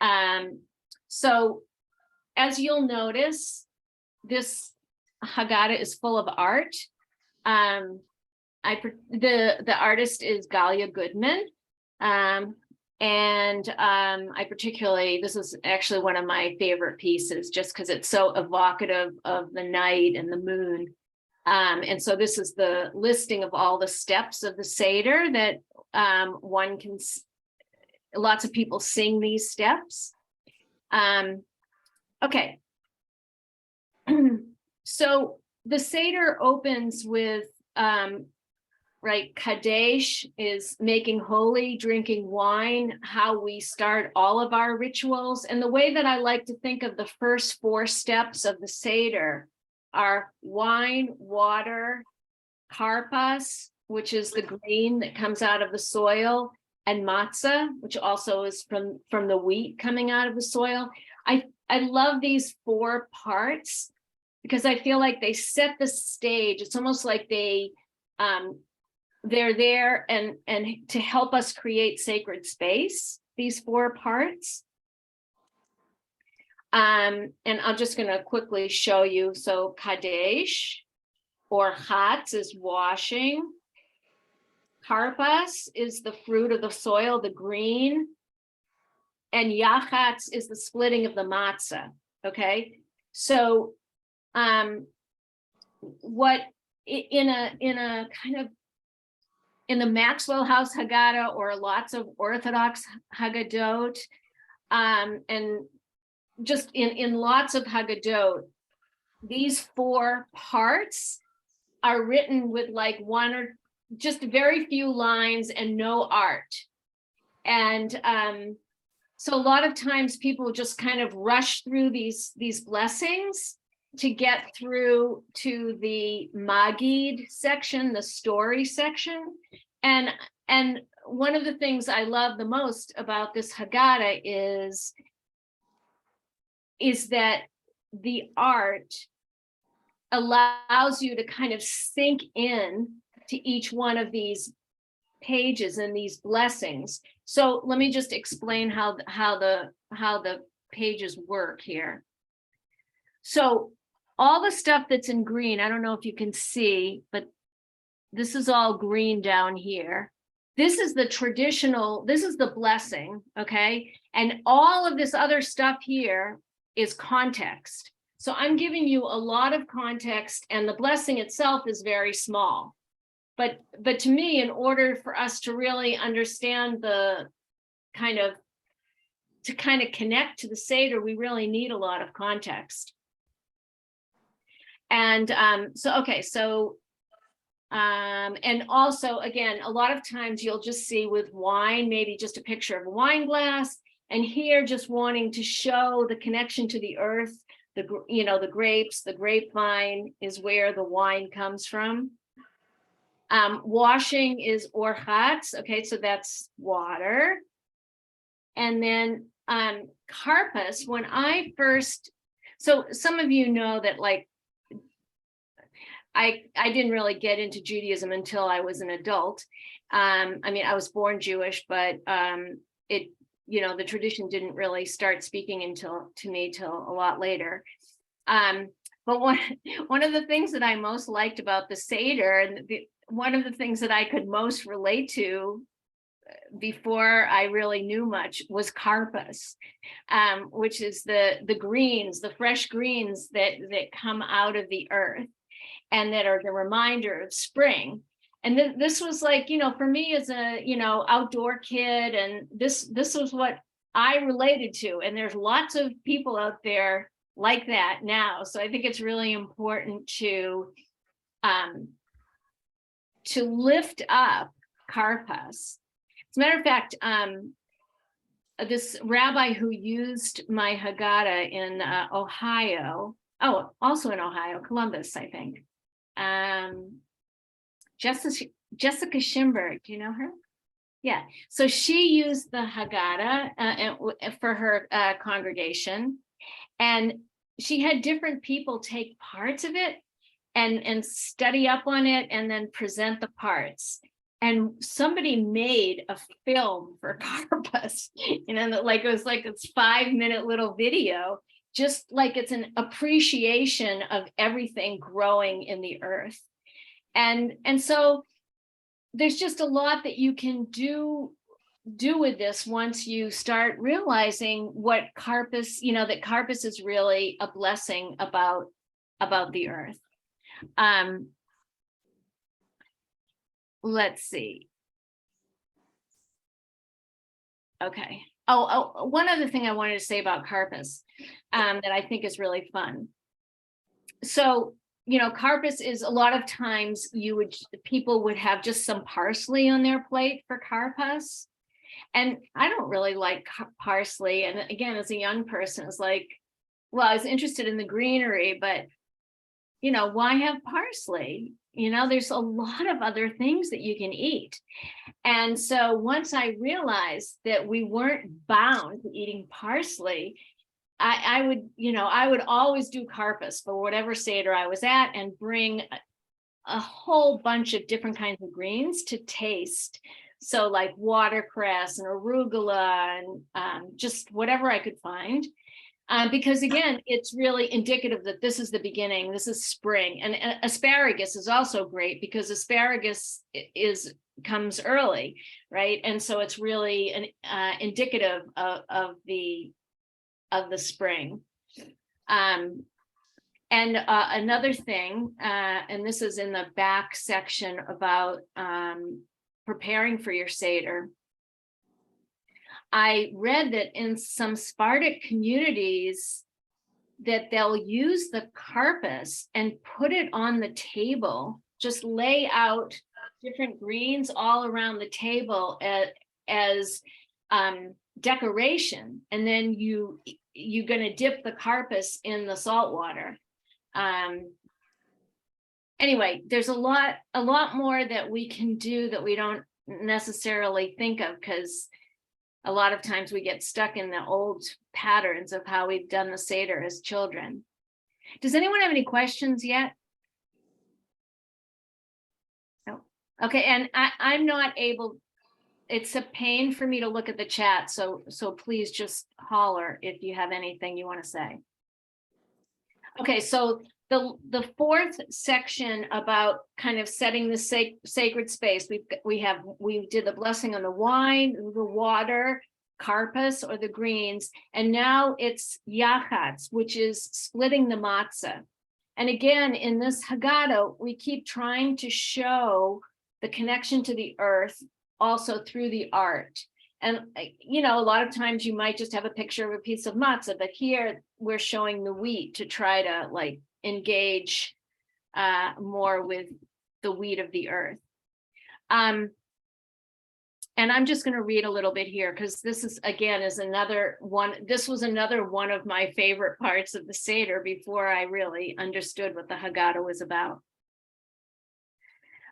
Um, so as you'll notice, this Haggadah is full of art. The artist is Galia Goodman. I particularly, this is actually one of my favorite pieces just because it's so evocative of the night and the moon. And so this is the listing of all the steps of the Seder that one can, lots of people sing these steps. Okay. So the Seder opens with, right, Kadesh is making holy, drinking wine, how we start all of our rituals. And the way that I like to think of the first 4 steps of the Seder are wine, water, karpas, which is the grain that comes out of the soil, and matzah, which also is from the wheat coming out of the soil. I love these 4 parts because I feel like they set the stage. It's almost like they're there and to help us create sacred space, these 4 parts. And I'm just going to quickly show you. So Kadesh or Chatz is washing. Karpas is the fruit of the soil, the green. And Yachatz is the splitting of the matzah. Okay. So what in a kind of in the Maxwell House Haggadah or lots of Orthodox Haggadot, and just in lots of Haggadot, these 4 parts are written with like 1 or just very few lines and no art. And so a lot of times people just kind of rush through these blessings to get through to the Magid section, the story section. And one of the things I love the most about this Haggadah is that the art allows you to kind of sink in to each one of these pages and these blessings. So let me just explain how the pages work here. So all the stuff that's in green, I don't know if you can see, but this is all green down here. This is the traditional, this is the blessing, okay? And all of this other stuff here is context. So I'm giving you a lot of context, and the blessing itself is very small. But to me, in order for us to really understand to kind of connect to the Seder, we really need a lot of context. And and also, again, a lot of times you'll just see with wine, maybe just a picture of a wine glass, and here just wanting to show the connection to the earth, the grapes, the grapevine is where the wine comes from. Washing is orchatz, okay, so that's water. And then karpas, when I first, so some of you know that like, I didn't really get into Judaism until I was an adult. I mean, I was born Jewish, but the tradition didn't really start speaking to me till a lot later. But one of the things that I most liked about the Seder, and one of the things that I could most relate to before I really knew much, was karpas, which is the greens, the fresh greens that come out of the earth and that are the reminder of spring. And this was like, for me as a, outdoor kid, and this was what I related to. And there's lots of people out there like that now. So I think it's really important to lift up karpas. As a matter of fact, this rabbi who used my Haggadah in Ohio, also in Ohio, Columbus, I think. Jessica Schimberg, do you know her? Yeah, so she used the Haggadah for her congregation, and she had different people take parts of it and study up on it and then present the parts. and somebody made a film for Karpas, like it was like this 5-minute little video, just like it's an appreciation of everything growing in the earth. And so there's just a lot that you can do with this once you start realizing what Karpas, that Karpas is really a blessing about the earth. Let's see. Okay. Oh, one other thing I wanted to say about Karpas that I think is really fun. So, Karpas is, a lot of times people would have just some parsley on their plate for Karpas. And I don't really like parsley. And again, as a young person, it's like, well, I was interested in the greenery, but why have parsley? There's a lot of other things that you can eat. And so once I realized that we weren't bound to eating parsley, I would always do Karpas for whatever Seder I was at and bring a whole bunch of different kinds of greens to taste. So like watercress and arugula and just whatever I could find. Because again, it's really indicative that this is the beginning, this is spring. And asparagus is also great because asparagus comes early, right? And so it's really indicative of the spring. And another thing, and this is in the back section about preparing for your Seder. I read that in some Sephardic communities that they'll use the Karpas and put it on the table, just lay out different greens all around the table as decoration. And then you're going to dip the Karpas in the salt water. Anyway, there's a lot more that we can do that we don't necessarily think of, because a lot of times we get stuck in the old patterns of how we've done the Seder as children. Does anyone have any questions yet? No. Okay, and I'm not able, it's a pain for me to look at the chat, so please just holler if you have anything you want to say. Okay, so the fourth section about kind of setting the sacred space, we did the blessing on the wine, the water, Karpas or the greens, and now it's Yachatz, which is splitting the matzah. And again, in this Haggadah, we keep trying to show the connection to the earth also through the art. And a lot of times you might just have a picture of a piece of matzah, but here we're showing the wheat to try to engage more with the wheat of the earth. And I'm just going to read a little bit here, because this is, again, another one. This was another one of my favorite parts of the Seder before I really understood what the Haggadah was about.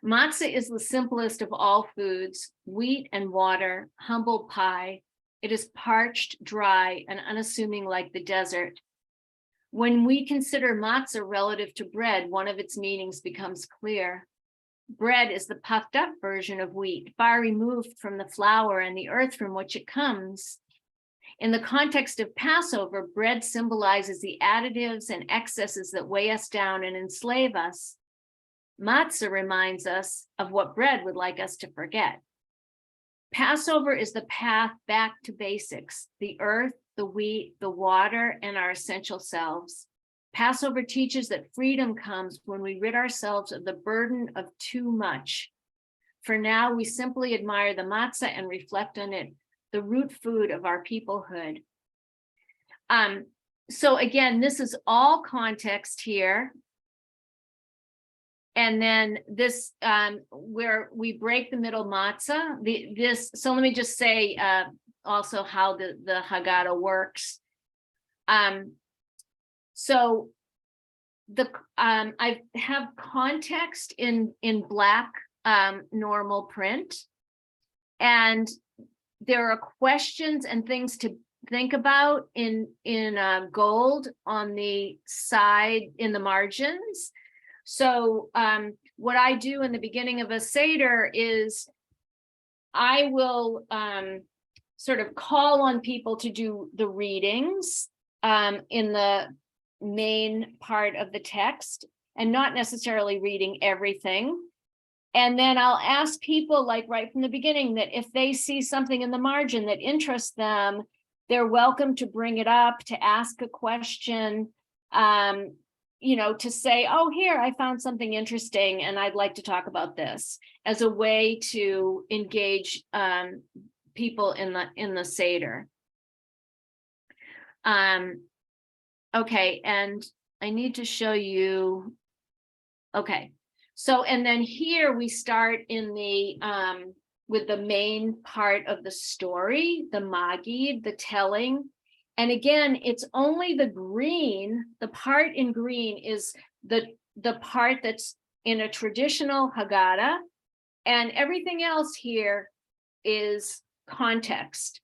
Matzah is the simplest of all foods, wheat and water, humble pie. It is parched, dry, and unassuming like the desert. When we consider matzah relative to bread, one of its meanings becomes clear. Bread is the puffed up version of wheat, far removed from the flour and the earth from which it comes. In the context of Passover, bread symbolizes the additives and excesses that weigh us down and enslave us. Matzah reminds us of what bread would like us to forget. Passover is the path back to basics, the earth, the wheat, the water, and our essential selves. Passover teaches that freedom comes when we rid ourselves of the burden of too much. For now, we simply admire the matzah and reflect on it, the root food of our peoplehood. So again, this is all context here. And then this, where we break the middle matzah, so let me just say also how the Haggadah works. So I have context in black normal print, and there are questions and things to think about in gold on the side in the margins. So what I do in the beginning of a Seder is I will sort of call on people to do the readings in the main part of the text, and not necessarily reading everything. And then I'll ask people, like right from the beginning, that if they see something in the margin that interests them, they're welcome to bring it up, to ask a question, to say, oh, here, I found something interesting and I'd like to talk about this, as a way to engage people in the Seder. Okay, and I need to show you. Okay, so and then here we start in the with the main part of the story, the Magid, the telling. And again, it's only the green, the part in green is the part that's in a traditional Haggadah, and everything else here is context.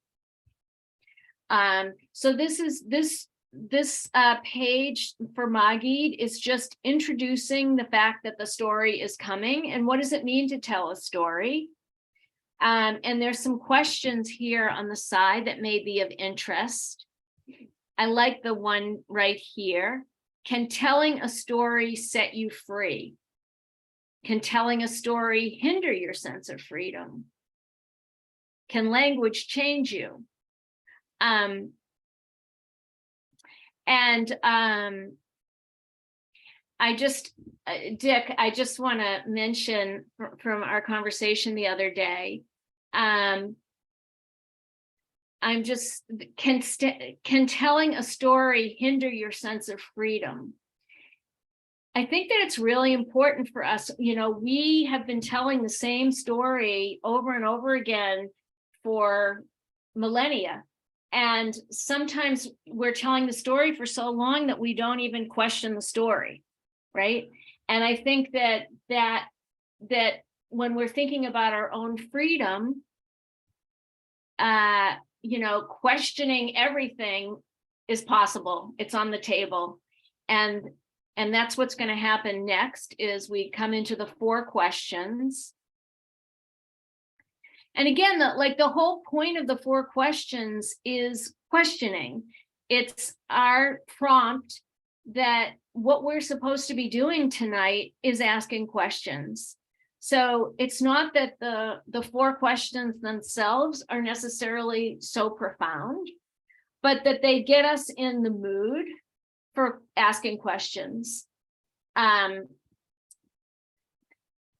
So this page for Magid is just introducing the fact that the story is coming and what does it mean to tell a story. And there's some questions here on the side that may be of interest. I like the one right here. Can telling a story set you free? Can telling a story hinder your sense of freedom? Can language change you? Dick, I just want to mention from our conversation the other day, can telling a story hinder your sense of freedom? I think that it's really important for us. We have been telling the same story over and over again for millennia. And sometimes we're telling the story for so long that we don't even question the story, right? And I think that when we're thinking about our own freedom, questioning everything is possible. It's on the table. And that's what's going to happen next, is we come into the 4 questions. And again, the whole point of the 4 questions is questioning. It's our prompt that what we're supposed to be doing tonight is asking questions. So it's not that the 4 questions themselves are necessarily so profound, but that they get us in the mood for asking questions.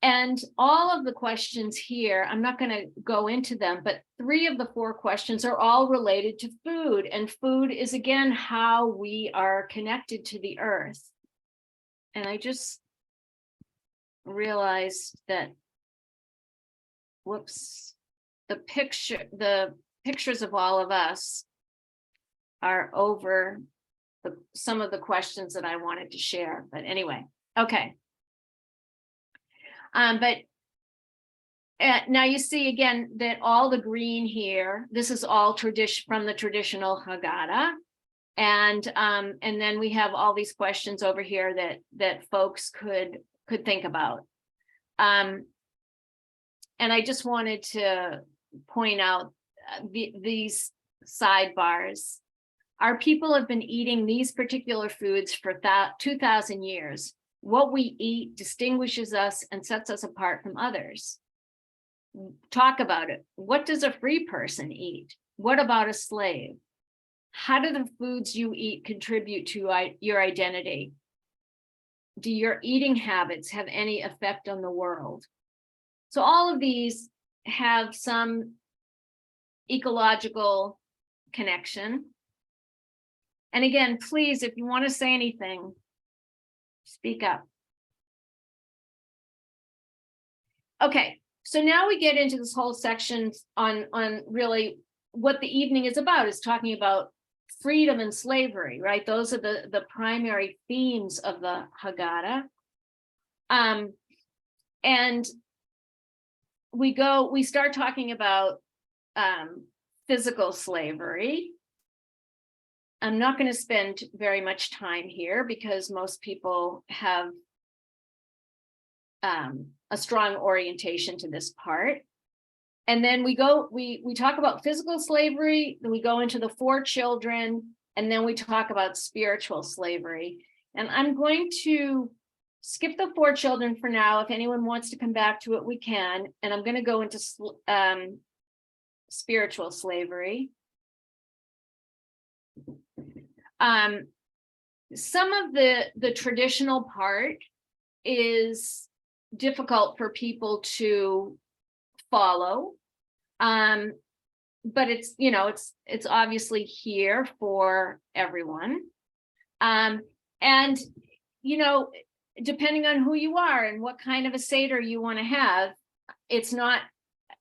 And all of the questions here, I'm not going to go into them, but 3 of the 4 questions are all related to food. And food is, again, how we are connected to the earth. And I just realized that, whoops, the pictures of all of us are over some of the questions that I wanted to share. But anyway, okay. But now you see again that all the green here, this is all from the traditional Haggadah. And then we have all these questions over here that folks could think about. And I just wanted to point out these sidebars. Our people have been eating these particular foods for 2,000 years. What we eat distinguishes us and sets us apart from others. Talk about it. What does a free person eat? What about a slave? How do the foods you eat contribute to your identity? Do your eating habits have any effect on the world? So all of these have some ecological connection. And again, please, if you want to say anything, speak up. Okay, so now we get into this whole section on really what the evening is about, is talking about freedom and slavery, right? Those are the primary themes of the Haggadah. And we start talking about physical slavery. I'm not going to spend very much time here because most people have a strong orientation to this part. And then we talk about physical slavery, then we go into the 4 children, and then we talk about spiritual slavery. And I'm going to skip the 4 children for now. If anyone wants to come back to it, we can. And I'm going to go into spiritual slavery. Some of the traditional part is difficult for people to follow, but it's, you know, it's obviously here for everyone, and you know, depending on who you are and what kind of a Seder you want to have, it's not,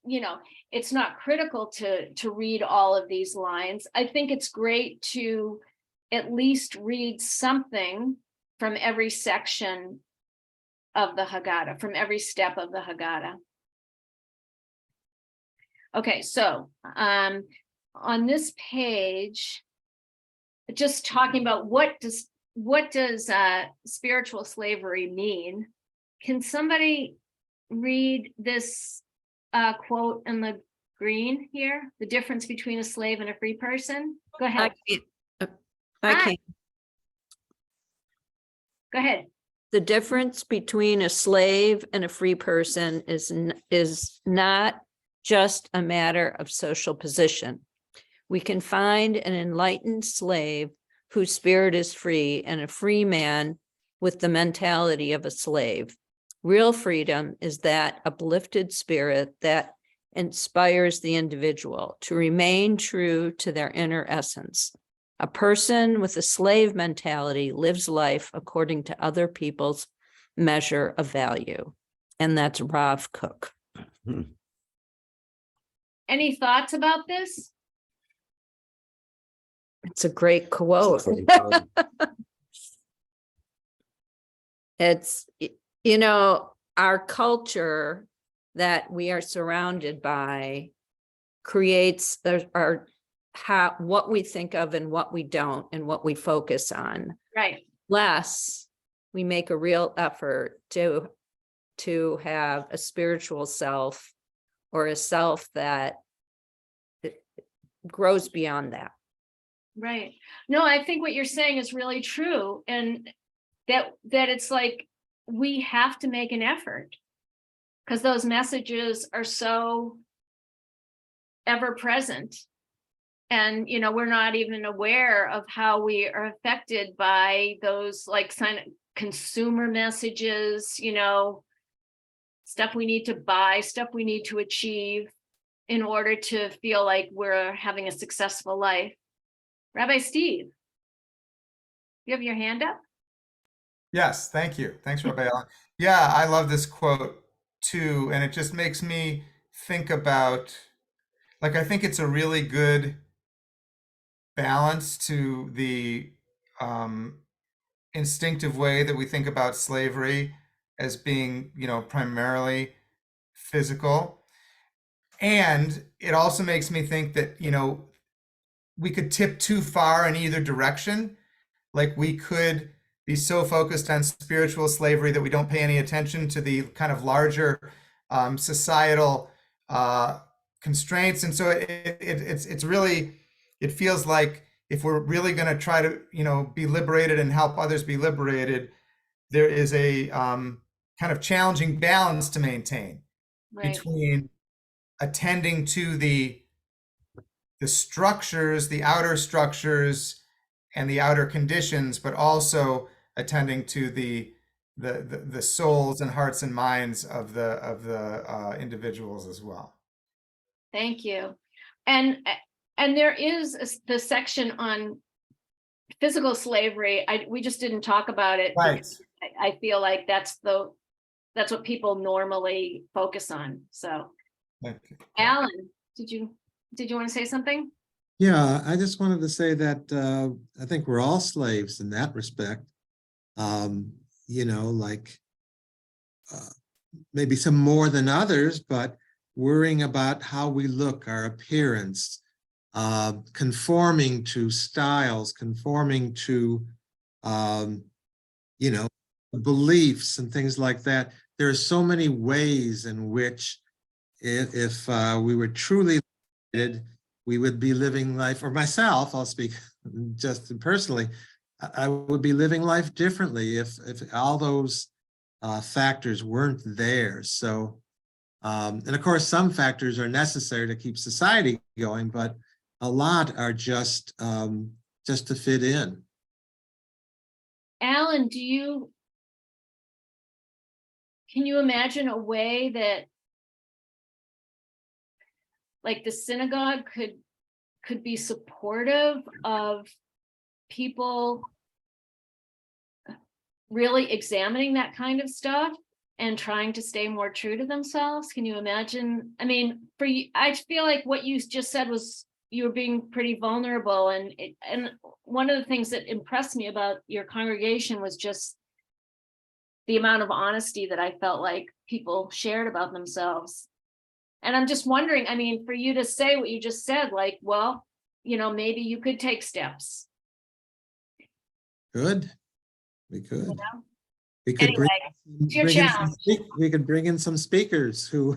you know, it's not critical to read all of these lines. I think it's great to at least read something from every section of the Haggadah, from every step of the Haggadah. Okay, so on this page, just talking about what does spiritual slavery mean? Can somebody read this quote in the green here? The difference between a slave and a free person? Go ahead. I can. Go ahead. The difference between a slave and a free person is not just a matter of social position. We can find an enlightened slave whose spirit is free and a free man with the mentality of a slave. Real freedom is that uplifted spirit that inspires the individual to remain true to their inner essence. A person with a slave mentality lives life according to other people's measure of value. And that's Rav Kook. Any thoughts about this? It's a great quote. It's, you know, our culture that we are surrounded by creates what we think of and what we don't and what we focus on. Right. Less we make a real effort to have a spiritual self or a self that grows beyond that. Right. No, I think what you're saying is really true. And that it's like, we have to make an effort because those messages are so ever present. And, you know, we're not even aware of how we are affected by those like consumer messages, you know, stuff we need to buy, stuff we need to achieve in order to feel like we're having a successful life. Rabbi Steve, you have your hand up? Yes, thank you. Thanks, Rabbi Ellen. Yeah, I love this quote too, and it just makes me think about, like, I think it's a really good balance to the instinctive way that we think about slavery as being, you know, primarily physical. And it also makes me think that, you know, we could tip too far in either direction. Like we could be so focused on spiritual slavery that we don't pay any attention to the kind of larger societal constraints. And so it's really, it feels like if we're really going to try to, you know, be liberated and help others be liberated, there is a kind of challenging balance to maintain between attending to the structures, the outer structures and the outer conditions, but also attending to the souls and hearts and minds of the individuals as well. Thank you. And there is the section on physical slavery. We just didn't talk about it. Right. I feel like that's what people normally focus on. So, Alan, did you want to say something? Yeah, I just wanted to say that I think we're all slaves in that respect. You know, like maybe some more than others, but worrying about how we look, our appearance, conforming to styles, conforming to, you know, beliefs and things like that. There are so many ways in which if we were truly liberated, we would be living life, or myself, I'll speak just personally, I would be living life differently if all those factors weren't there. So, and of course, some factors are necessary to keep society going, but a lot are just to fit in. Alan, can you imagine a way that like the synagogue could be supportive of people really examining that kind of stuff and trying to stay more true to themselves? Can you imagine? I mean, for you, I feel like what you just said was you were being pretty vulnerable, and one of the things that impressed me about your congregation was just the amount of honesty that I felt like people shared about themselves. And I'm just wondering, I mean, for you to say what you just said, like, well, maybe you could take steps. Good. We could. You know? We could Anyway, it's your challenge. we could bring in some speakers who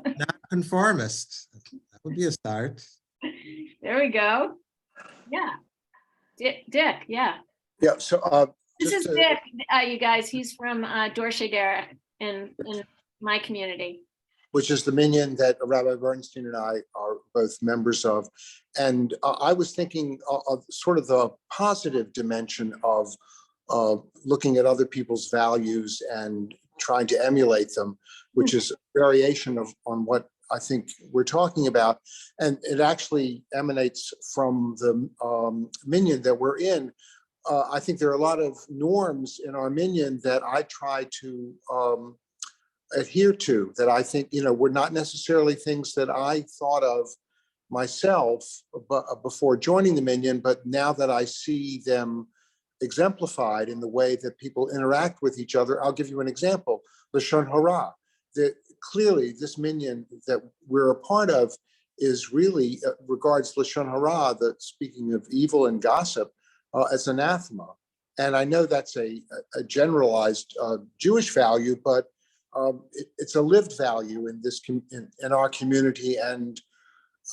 are not conformists. That would be a start. There we go. Yeah. Dick, yeah. Yeah, so This just is Dick, you guys. He's from Dorsey Derek in my community. which is the minion that Rabbi Bernstein and I are both members of. And I was thinking of sort of the positive dimension of looking at other people's values and trying to emulate them, which is a variation on what I think we're talking about. And it actually emanates from the minion that we're in. I think there are a lot of norms in our minion that I try to adhere to, that I think, were not necessarily things that I thought of myself before joining the minion, but now that I see them exemplified in the way that people interact with each other. I'll give you an example, Lashon Hara. That clearly this minion that we're a part of is really regards Lashon Hara, that speaking of evil and gossip, as anathema. And I know that's a generalized Jewish value, but it's a lived value in this in our community. And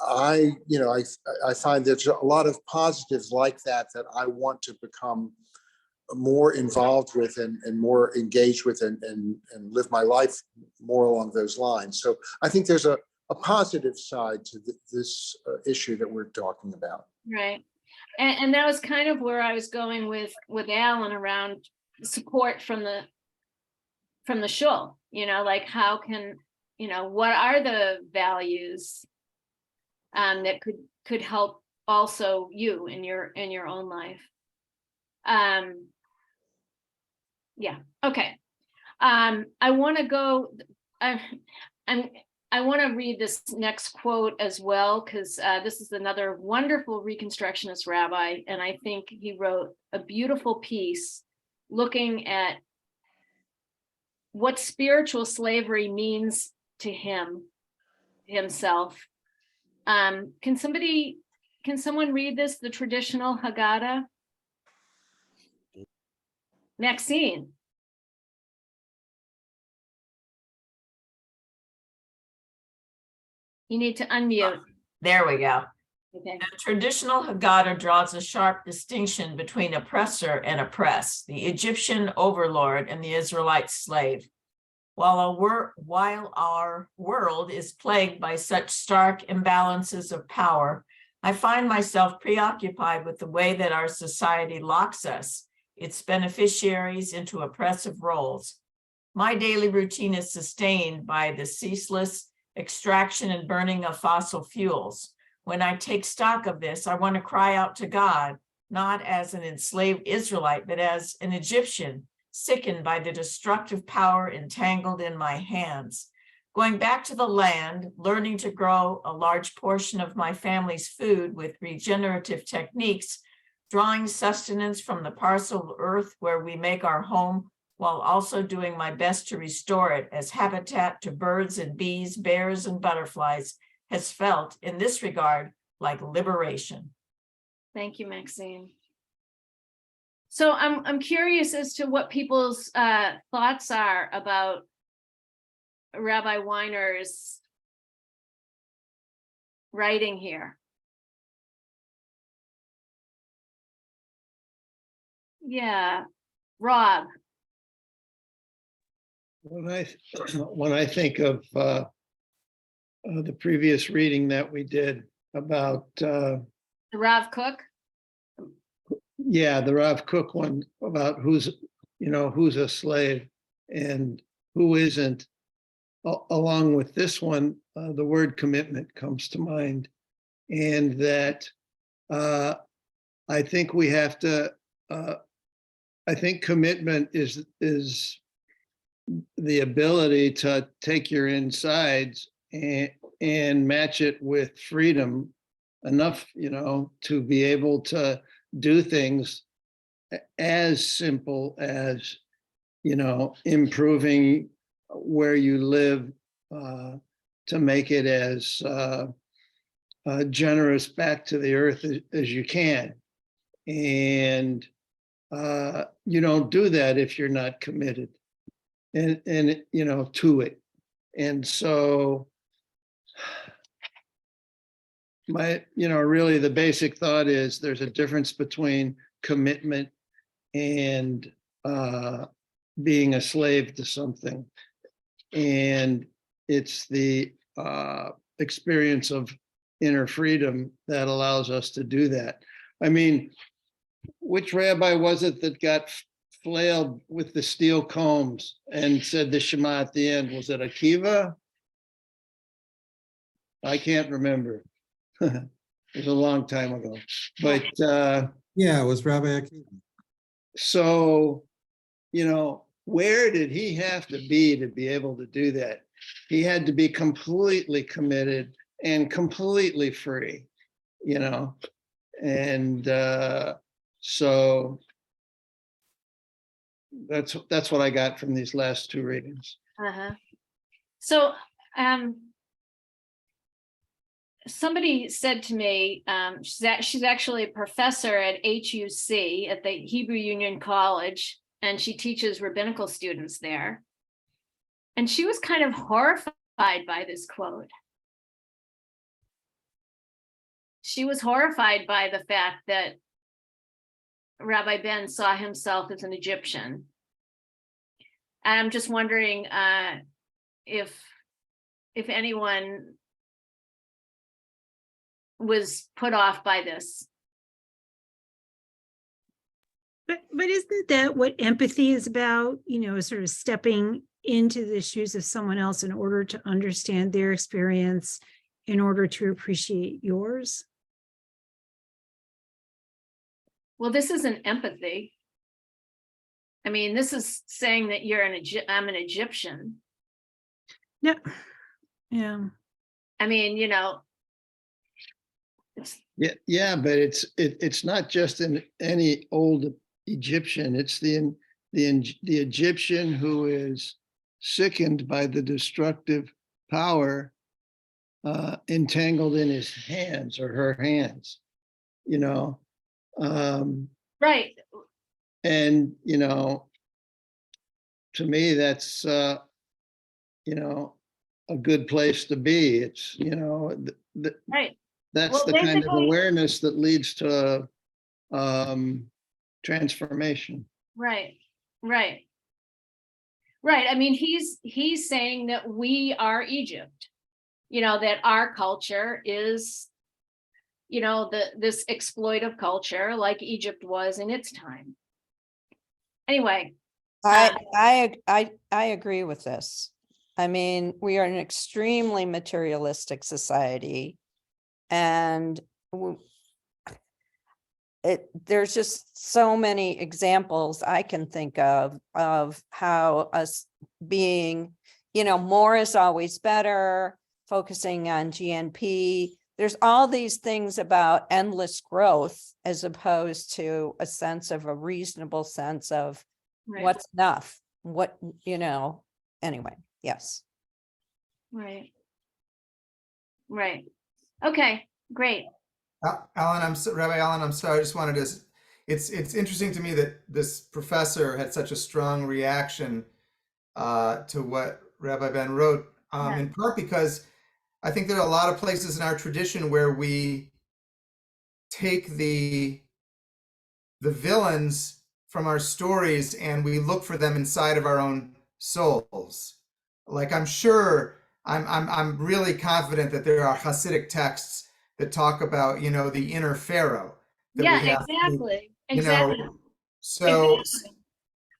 I find there's a lot of positives like that I want to become more involved with and more engaged with and live my life more along those lines. So I think there's a positive side to this issue that we're talking about. Right. And that was kind of where I was going with Alan around support from the shul, like how can, what are the values that could help also you in your own life. Yeah. Okay. I want to go. I want to read this next quote as well, because this is another wonderful Reconstructionist rabbi, and I think he wrote a beautiful piece looking at what spiritual slavery means to himself. Can someone read this, the traditional Haggadah? Maxine. You need to unmute. There we go. Okay. The traditional Haggadah draws a sharp distinction between oppressor and oppressed, the Egyptian overlord and the Israelite slave. While our world is plagued by such stark imbalances of power, I find myself preoccupied with the way that our society locks us, its beneficiaries, into oppressive roles. My daily routine is sustained by the ceaseless extraction and burning of fossil fuels. When I take stock of this, I want to cry out to God, not as an enslaved Israelite, but as an Egyptian, sickened by the destructive power entangled in my hands. Going back to the land, learning to grow a large portion of my family's food with regenerative techniques, drawing sustenance from the parcel of earth where we make our home, while also doing my best to restore it as habitat to birds and bees, bears and butterflies, has felt in this regard like liberation. Thank you, Maxine. So I'm curious as to what people's thoughts are about Rabbi Weiner's writing here? Yeah, Rob. When I think of the previous reading that we did about, The Rav Cook? yeah, the Rav Cook one about who's a slave and who isn't, along with this one, the word commitment comes to mind. And that I think we have to, I think commitment is the ability to take your insides and match it with freedom enough, to be able to do things as simple as, improving where you live, to make it as generous back to the earth as you can. And you don't do that if you're not committed and to it. And so really the basic thought is there's a difference between commitment and being a slave to something. And it's the experience of inner freedom that allows us to do that. I mean, which rabbi was it that got flailed with the steel combs and said the Shema at the end? Was it Akiva? I can't remember. It was a long time ago. But Yeah, it was Rabbi Akiva. so, where did he have to be able to do that? He had to be completely committed and completely free, and so that's what I got from these last two readings. Uh-huh. So somebody said to me, she's actually a professor at HUC at the Hebrew Union College, and she teaches rabbinical students there. And she was kind of horrified by this quote. She was horrified by the fact that Rabbi Ben saw himself as an Egyptian. And I'm just wondering if anyone was put off by this. But isn't that what empathy is about? Sort of stepping into the shoes of someone else in order to understand their experience, in order to appreciate yours? Well, this isn't empathy. I mean, this is saying that I'm an Egyptian. No. Yeah. I mean, Yeah, but it's not just in any old Egyptian. It's the Egyptian who is sickened by the destructive power entangled in his hands or her hands, right. And to me, that's a good place to be. It's Right. That's Well, the kind of basically- awareness that leads to transformation. Right. I mean, he's saying that we are Egypt, that our culture is, this exploitive culture like Egypt was in its time. Anyway. I agree with this. I mean, we are an extremely materialistic society, and there's just so many examples I can think of how us being, more is always better, focusing on GNP. There's all these things about endless growth as opposed to a sense of a reasonable sense of Right. what's enough, anyway, yes. Right. Okay, great. Rabbi Allen, I'm sorry. I just wanted to. It's interesting to me that this professor had such a strong reaction to what Rabbi Ben wrote, Yeah. in part because I think there are a lot of places in our tradition where we take the villains from our stories and we look for them inside of our own souls. Like I'm really confident that there are Hasidic texts that talk about, the inner Pharaoh that we Yeah, have to, exactly. you know, Exactly. so Exactly.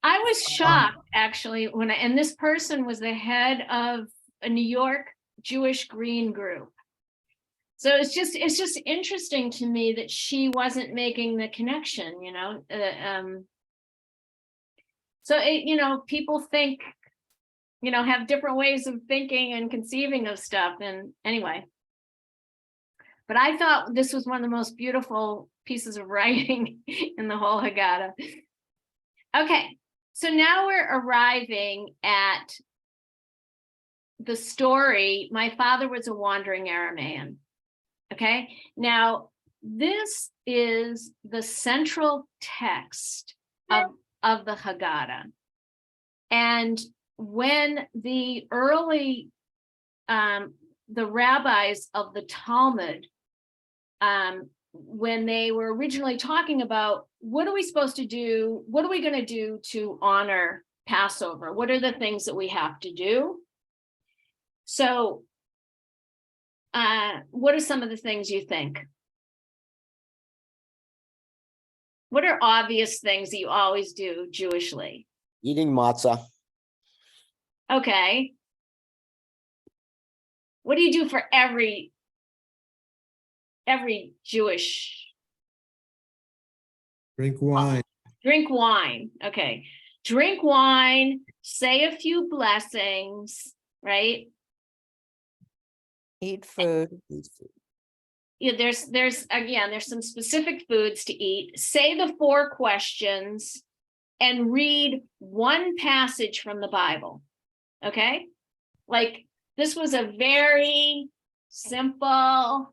I was shocked actually and this person was the head of a New York Jewish Green group. So it's just interesting to me that she wasn't making the connection, so people think, have different ways of thinking and conceiving of stuff. And anyway, but I thought this was one of the most beautiful pieces of writing in the whole Haggadah. Okay, so now we're arriving at the story. My father was a wandering Aramaean. Okay, now this is the central text of the Haggadah. And when the early, the rabbis of the Talmud, when they were originally talking about what are we supposed to do, what are we going to do to honor Passover? What are the things that we have to do? So, what are some of the things you think? What are obvious things that you always do Jewishly? Eating matzah. Okay. What do you do for every Jewish? Drink wine. Drink wine. Okay. Drink wine, say a few blessings, right? Eat food. Yeah, there's some specific foods to eat. Say the 4 questions and read one passage from the Bible. Okay? Like this was a very simple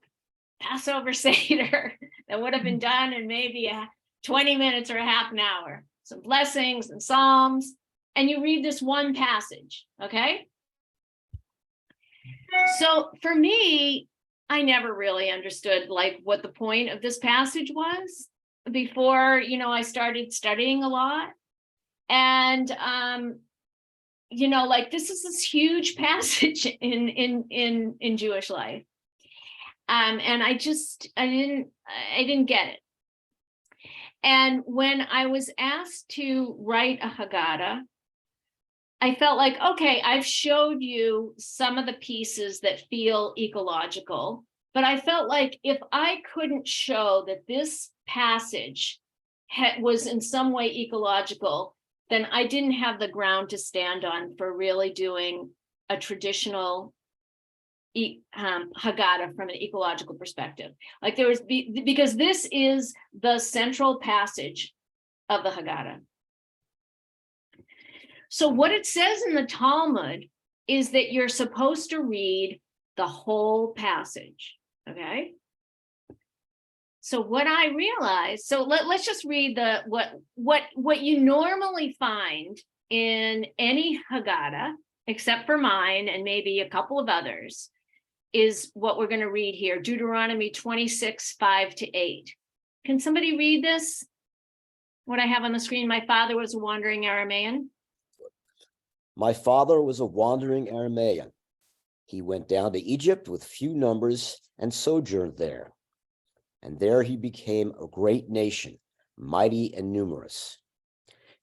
Passover Seder that would have been done in maybe 20 minutes or a half an hour. Some blessings and Psalms, and you read this one passage, okay? So for me, I never really understood like what the point of this passage was before, I started studying a lot. And like this is this huge passage in Jewish life. And I didn't get it. And when I was asked to write a Haggadah, I felt like, okay, I've showed you some of the pieces that feel ecological, but I felt like if I couldn't show that this passage was in some way ecological, then I didn't have the ground to stand on for really doing a traditional Haggadah from an ecological perspective. Like because this is the central passage of the Haggadah. So what it says in the Talmud is that you're supposed to read the whole passage, okay? So what I realized, so let's just read what you normally find in any Haggadah, except for mine and maybe a couple of others, is what we're going to read here, Deuteronomy 26, 5-8. Can somebody read this? What I have on the screen, my father was a wandering Aramaean. My father was a wandering Aramaean. He went down to Egypt with few numbers and sojourned there. And there he became a great nation, mighty and numerous.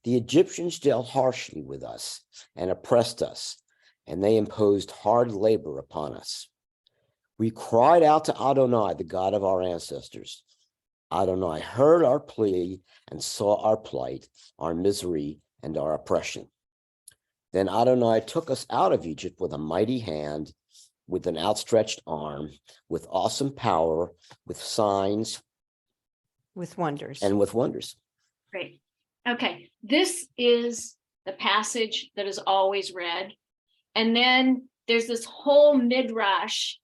The Egyptians dealt harshly with us and oppressed us, and they imposed hard labor upon us. We cried out to Adonai, the God of our ancestors. Adonai heard our plea and saw our plight, our misery, and our oppression. Then Adonai took us out of Egypt with a mighty hand, with an outstretched arm, with awesome power, with signs, With wonders. and with wonders. Great. Okay, this is the passage that is always read. And then there's this whole midrash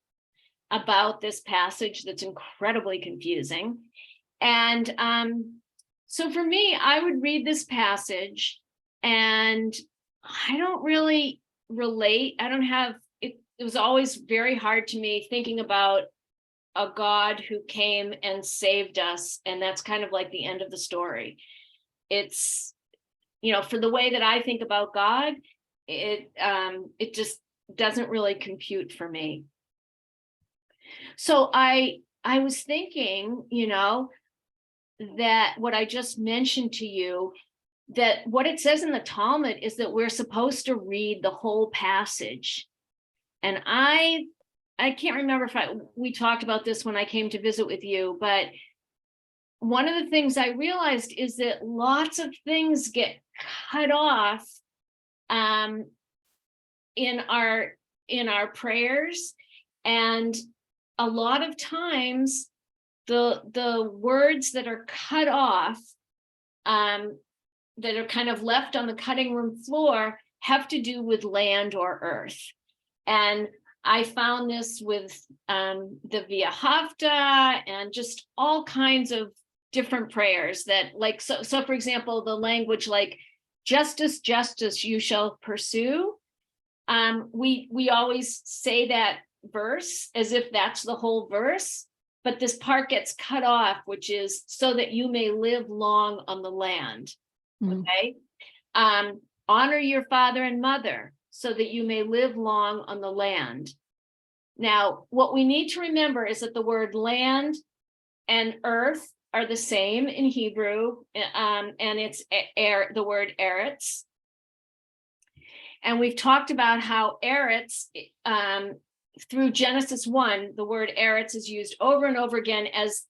about this passage that's incredibly confusing. And so for me, I would read this passage and I don't really relate. I don't have it. it was always very hard to me thinking about a God who came and saved us, and that's kind of like the end of the story. It's, for the way that I think about God, it just doesn't really compute for me. So I was thinking, that what I just mentioned to you, that what it says in the Talmud is that we're supposed to read the whole passage. And I can't remember if we talked about this when I came to visit with you, but one of the things I realized is that lots of things get cut off in our prayers, and a lot of times the words that are cut off, that are kind of left on the cutting room floor, have to do with land or earth. And I found this with the Via Havta and just all kinds of different prayers that, like, so for example, the language like justice, justice you shall pursue. We always say that verse as if that's the whole verse, but this part gets cut off, which is so that you may live long on the land. Okay. Honor your father and mother so that you may live long on the land. Now, what we need to remember is that the word land and earth are the same in Hebrew, and it's the word eretz. And we've talked about how eretz, through Genesis 1, the word eretz is used over and over again as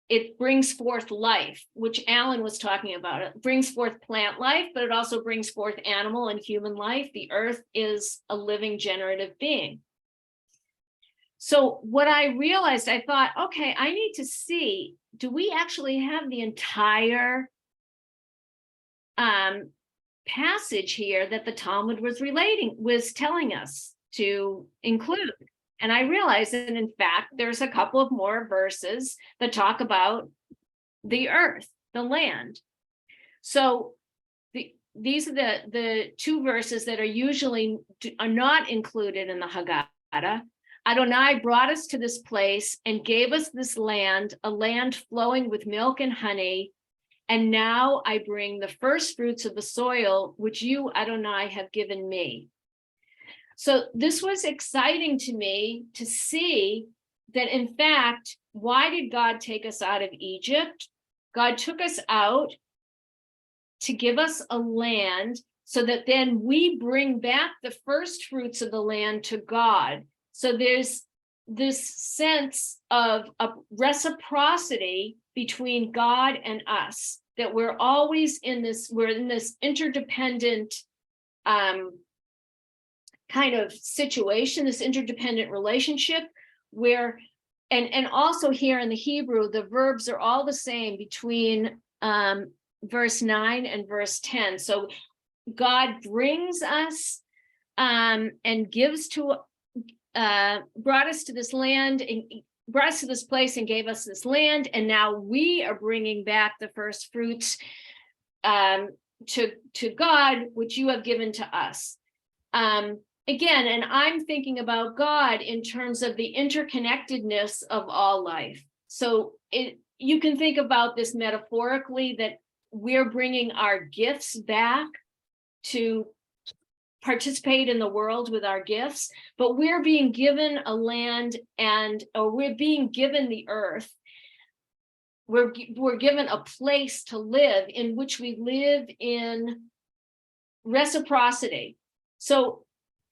it brings forth life, which Alan was talking about. It brings forth plant life, but it also brings forth animal and human life. The earth is a living generative being. So what I realized, I thought, okay, I need to see, do we actually have the entire passage here that the Talmud was telling us to include? And I realized that, in fact, there's a couple of more verses that talk about the earth, the land. So these are the two verses that are not included in the Haggadah. Adonai brought us to this place and gave us this land, a land flowing with milk and honey. And now I bring the first fruits of the soil, which you, Adonai, have given me. So this was exciting to me to see that, in fact, why did God take us out of Egypt? God took us out to give us a land so that then we bring back the first fruits of the land to God. So there's this sense of a reciprocity between God and us, that we're always we're in this interdependent kind of situation, this interdependent relationship where, and also here in the Hebrew, the verbs are all the same between verse 9 and verse 10. So God brings us and brought us to this land and brought us to this place and gave us this land. And now we are bringing back the first fruits to God, which you have given to us. Again, and I'm thinking about God in terms of the interconnectedness of all life. So you can think about this metaphorically, that we're bringing our gifts back to participate in the world with our gifts, but we're being given a land or we're being given the earth. We're given a place to live in which we live in reciprocity. So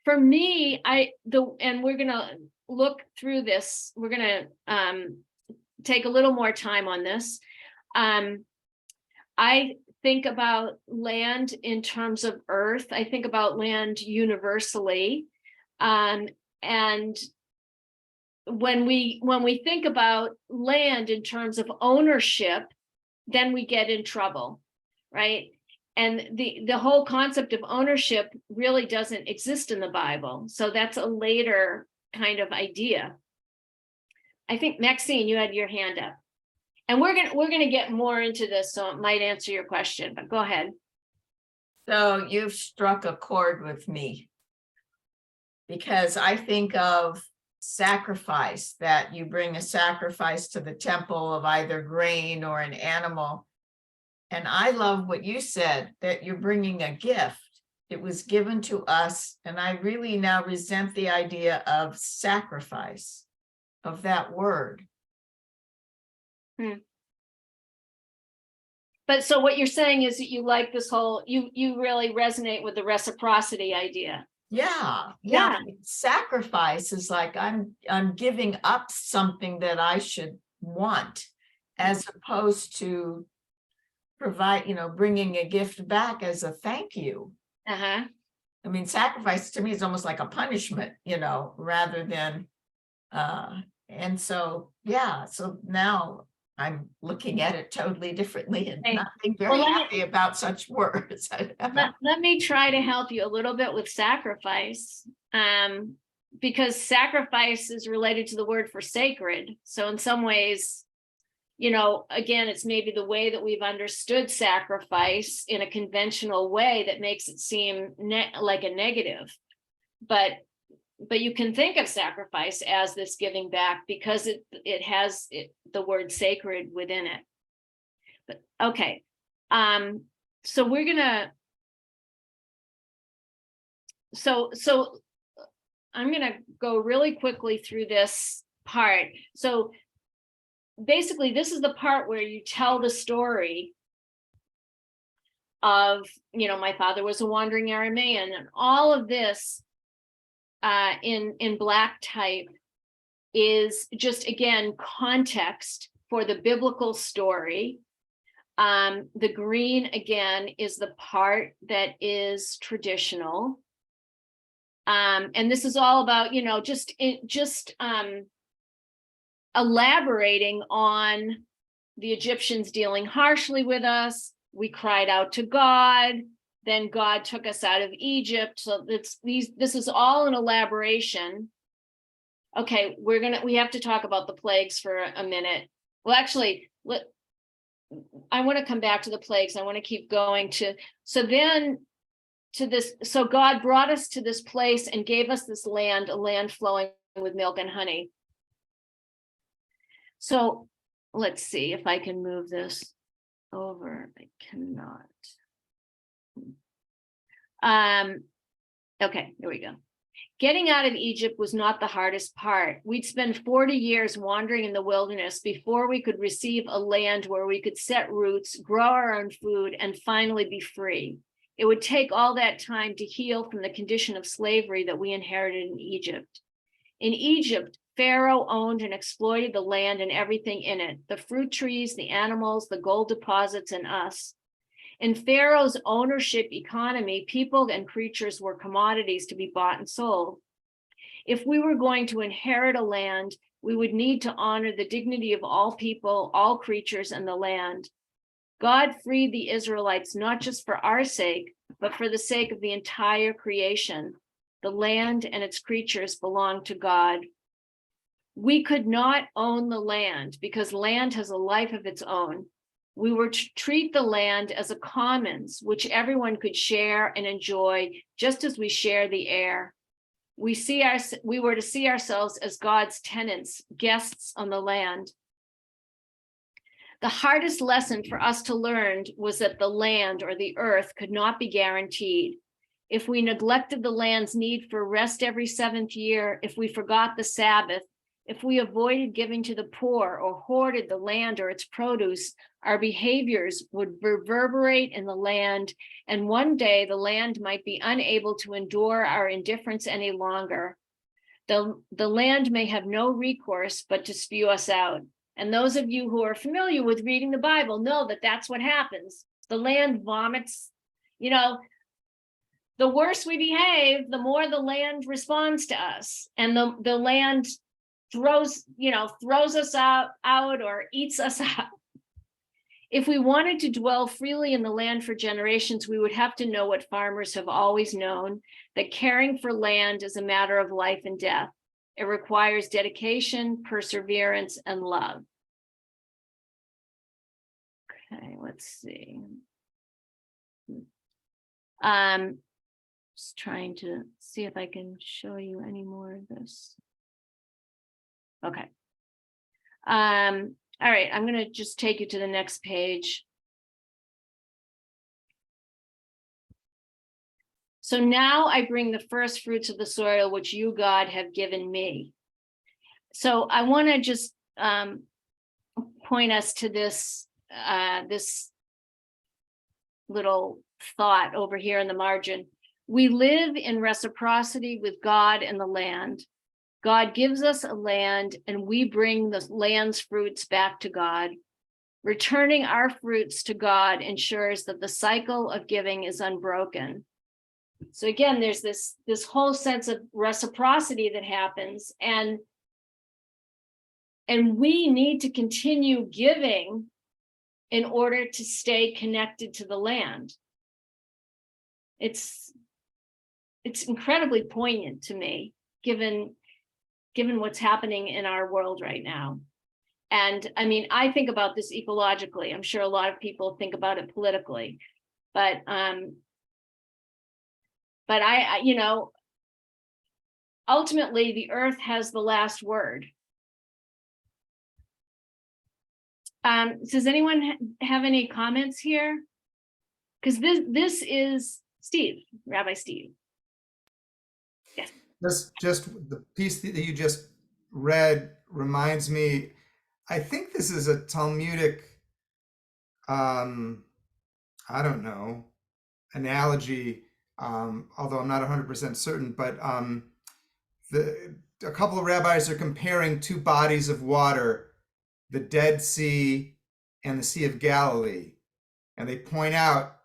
for me, and we're going to look through this. We're going to take a little more time on this. I think about land in terms of earth. I think about land universally. And when we think about land in terms of ownership, then we get in trouble, right? And the whole concept of ownership really doesn't exist in the Bible. So that's a later kind of idea. I think, Maxine, you had your hand up. And we're gonna get more into this, so it might answer your question, but go ahead. So you've struck a chord with me, because I think of sacrifice, that you bring a sacrifice to the temple of either grain or an animal. And I love what you said, that you're bringing a gift. It was given to us. And I really now resent the idea of sacrifice, of that word. But so what you're saying is that you like this whole, you really resonate with the reciprocity idea. Yeah. Yeah. Sacrifice is like I'm giving up something that I should want, as opposed to provide, bringing a gift back as a thank you. Uh-huh. I mean, sacrifice to me is almost like a punishment, rather than, and so, yeah, so now I'm looking at it totally differently and Right. not being very Well, happy about such words. Let me try to help you a little bit with sacrifice, because sacrifice is related to the word for sacred. So in some ways, again, it's maybe the way that we've understood sacrifice in a conventional way that makes it seem like a negative. But you can think of sacrifice as this giving back because it has the word sacred within it. But okay, so we're gonna. So I'm gonna go really quickly through this part. So basically, this is the part where you tell the story of, my father was a wandering Aramean, and all of this in black type is just, again, context for the biblical story. The green, again, is the part that is traditional. And this is all about, just elaborating on the Egyptians dealing harshly with us. We cried out to God, then God took us out of Egypt. So this is all an elaboration. Okay, we have to talk about the plagues for a minute. Well, actually, I want to come back to the plagues. I want to keep going so God brought us to this place and gave us this land, a land flowing with milk and honey. So let's see if I can move this over. I cannot. Okay, here we go. Getting out of Egypt was not the hardest part. We'd spend 40 years wandering in the wilderness before we could receive a land where we could set roots, grow our own food, and finally be free. It would take all that time to heal from the condition of slavery that we inherited in Egypt. In Egypt, Pharaoh owned and exploited the land and everything in it, the fruit trees, the animals, the gold deposits, and us. In Pharaoh's ownership economy, people and creatures were commodities to be bought and sold. If we were going to inherit a land, we would need to honor the dignity of all people, all creatures, and the land. God freed the Israelites not just for our sake, but for the sake of the entire creation. The land and its creatures belong to God. We could not own the land because land has a life of its own. We were to treat the land as a commons, which everyone could share and enjoy, just as we share the air. We were to see ourselves as God's tenants, guests on the land. The hardest lesson for us to learn was that the land or the earth could not be guaranteed. If we neglected the land's need for rest every 7th year, if we forgot the Sabbath, if we avoided giving to the poor or hoarded the land or its produce, our behaviors would reverberate in the land, and one day the land might be unable to endure our indifference any longer. The land may have no recourse but to spew us out. And those of you who are familiar with reading the Bible know that that's what happens. The land vomits, the worse we behave, the more the land responds to us. And the land throws us out or eats us out. If we wanted to dwell freely in the land for generations, we would have to know what farmers have always known, that caring for land is a matter of life and death. It requires dedication, perseverance, and love. Okay, let's see. Just trying to see if I can show you any more of this. Okay. All right, I'm gonna just take you to the next page. So now I bring the first fruits of the soil, which you, God, have given me. So I want to just point us to this, this little thought over here in the margin. We live in reciprocity with God and the land. God gives us a land and we bring the land's fruits back to God. Returning our fruits to God ensures that the cycle of giving is unbroken. So again, there's this whole sense of reciprocity that happens, and we need to continue giving in order to stay connected to the land. It's incredibly poignant to me, given what's happening in our world right now. And I mean, I think about this ecologically. I'm sure a lot of people think about it politically, but I, you know, ultimately the earth has the last word. Does anyone have any comments here? Because this is Steve, Rabbi Steve. Yes. Just the piece that you just read reminds me, I think this is a Talmudic, I don't know, analogy, although I'm not 100% certain, but a couple of rabbis are comparing two bodies of water, the Dead Sea and the Sea of Galilee. And they point out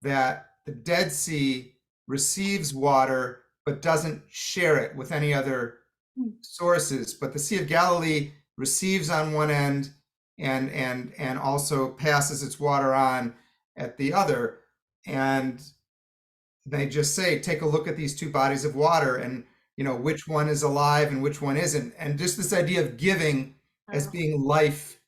that the Dead Sea receives water but doesn't share it with any other sources. But the Sea of Galilee receives on one end and also passes its water on at the other. And they just say, take a look at these two bodies of water and, you know, which one is alive and which one isn't. And just this idea of giving as being life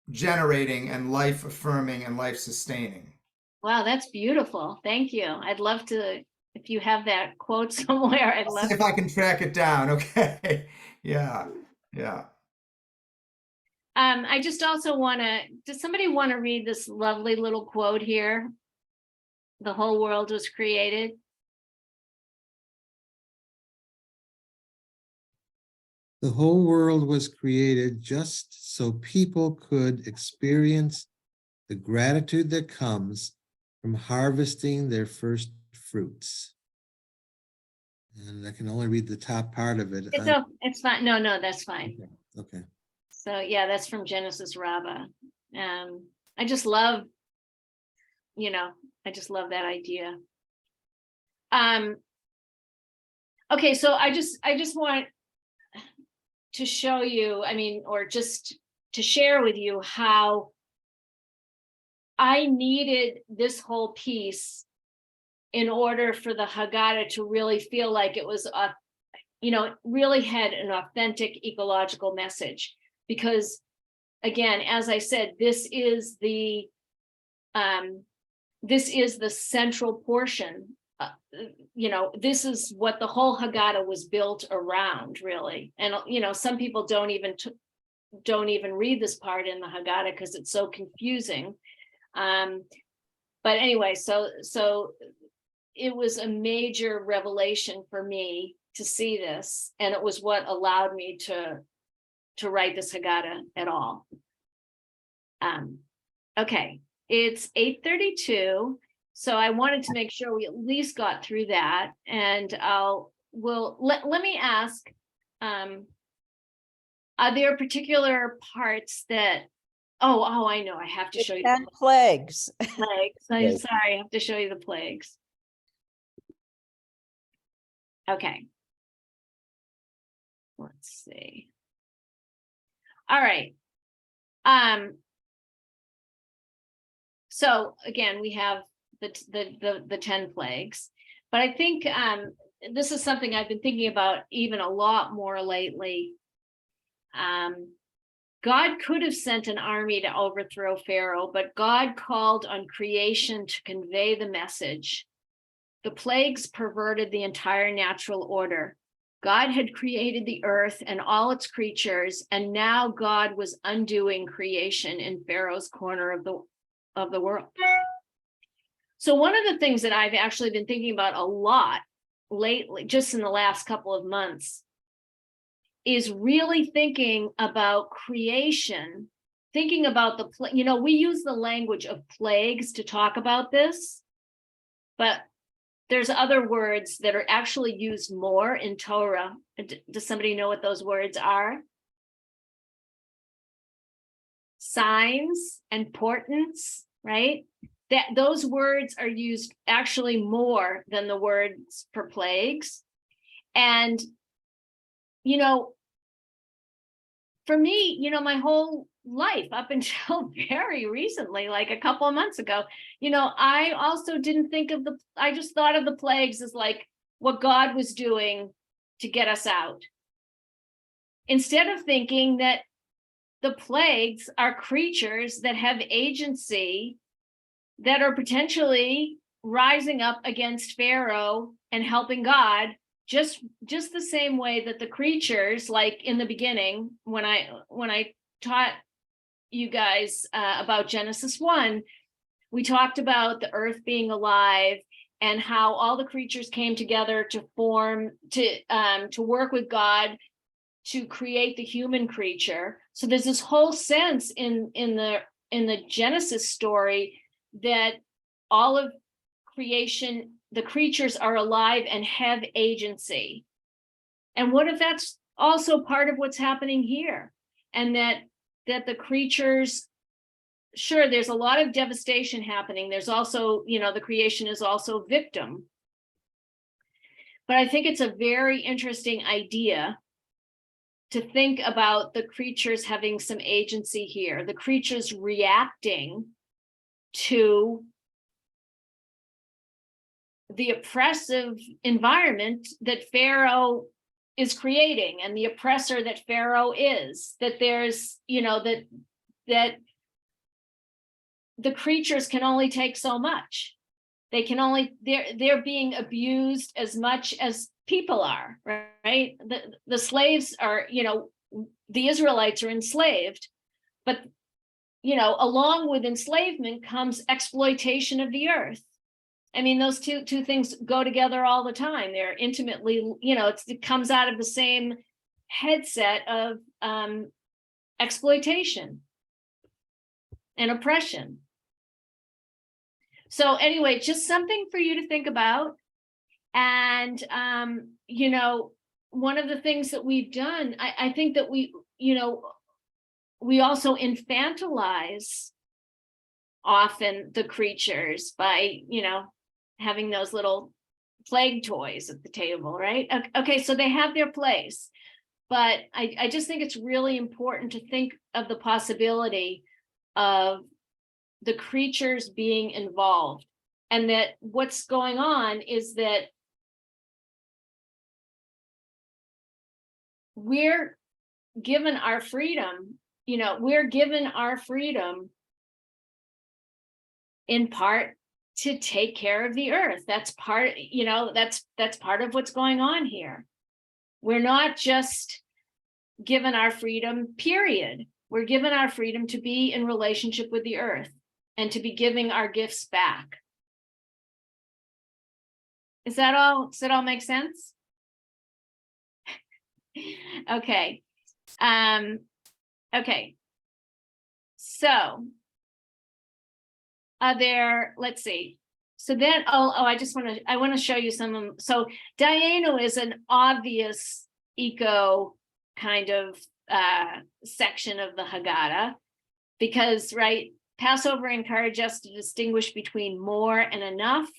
generating and life affirming and life sustaining. Wow, that's beautiful. Thank you. I'd love to, if you have that quote somewhere, I'd love See if I can track it down. Okay. Yeah. Yeah. I just also want to, does somebody want to read this lovely little quote here? The whole world was created. The whole world was created just so people could experience the gratitude that comes from harvesting their first fruits. And I can only read the top part of it. It's fine. No, that's fine. Okay. So yeah, that's from Genesis Rabbi. I just love, you know, I just love that idea. Okay, so I just want to show you, I mean, or just to share with you how I needed this whole piece in order for the Haggadah to really feel like it was you know, it really had an authentic ecological message. Because again, as I said, this is the central portion. You know, this is what the whole Haggadah was built around, really. And you know, some people don't even read this part in the Haggadah because it's so confusing. But anyway, so it was a major revelation for me to see this, and it was what allowed me to write this Haggadah at all. Okay, it's 8:32, so I wanted to make sure we at least got through that, and let me ask, are there particular parts that, oh, I know, I have to show you 10 plagues. the plagues. I'm Right. sorry, I have to show you the plagues. Okay. Let's see. All right. So again, we have the 10 plagues, but I think this is something I've been thinking about even a lot more lately. God could have sent an army to overthrow Pharaoh, but God called on creation to convey the message. The plagues perverted the entire natural order. God had created the earth and all its creatures, and now God was undoing creation in Pharaoh's corner of the world. So one of the things that I've actually been thinking about a lot lately, just in the last couple of months, is really thinking about creation, thinking about we use the language of plagues to talk about this, but there's other words that are actually used more in Torah. Does somebody know what those words are? Signs and portents, right? Those words are used actually more than the words for plagues. And, for me, my whole life up until very recently, like a couple of months ago, I also didn't think of I just thought of the plagues as like what God was doing to get us out. Instead of thinking that the plagues are creatures that have agency, that are potentially rising up against Pharaoh and helping God, just the same way that the creatures, like in the beginning, when I taught you guys about Genesis 1, we talked about the earth being alive and how all the creatures came together to work with God to create the human creature. So there's this whole sense in the Genesis story that all of creation, the creatures are alive and have agency. And what if that's also part of what's happening here? And that the creatures, sure, there's a lot of devastation happening. There's also, the creation is also victim. But I think it's a very interesting idea to think about the creatures having some agency here, the creatures reacting to the oppressive environment that Pharaoh is creating and the oppressor that Pharaoh is, that there's, that the creatures can only take so much. They can only, they're being abused as much as people are, right? The slaves are, the Israelites are enslaved, but, along with enslavement comes exploitation of the earth. I mean, those two things go together all the time. They're intimately, it comes out of the same headset of exploitation and oppression. So anyway, just something for you to think about. And, one of the things that we've done, I think that we also infantilize often the creatures by, having those little plague toys at the table, right? Okay, so they have their place. But I just think it's really important to think of the possibility of the creatures being involved, and that what's going on is that we're given our freedom, we're given our freedom in part to take care of the earth. That's part, that's part of what's going on here. We're not just given our freedom, period. We're given our freedom to be in relationship with the earth and to be giving our gifts back. Does that all make sense? Okay. Okay. So let's see. So then, I want to show you some of them. So Dayenu is an obvious eco kind of section of the Haggadah, because, right, Passover encourages us to distinguish between more and enough.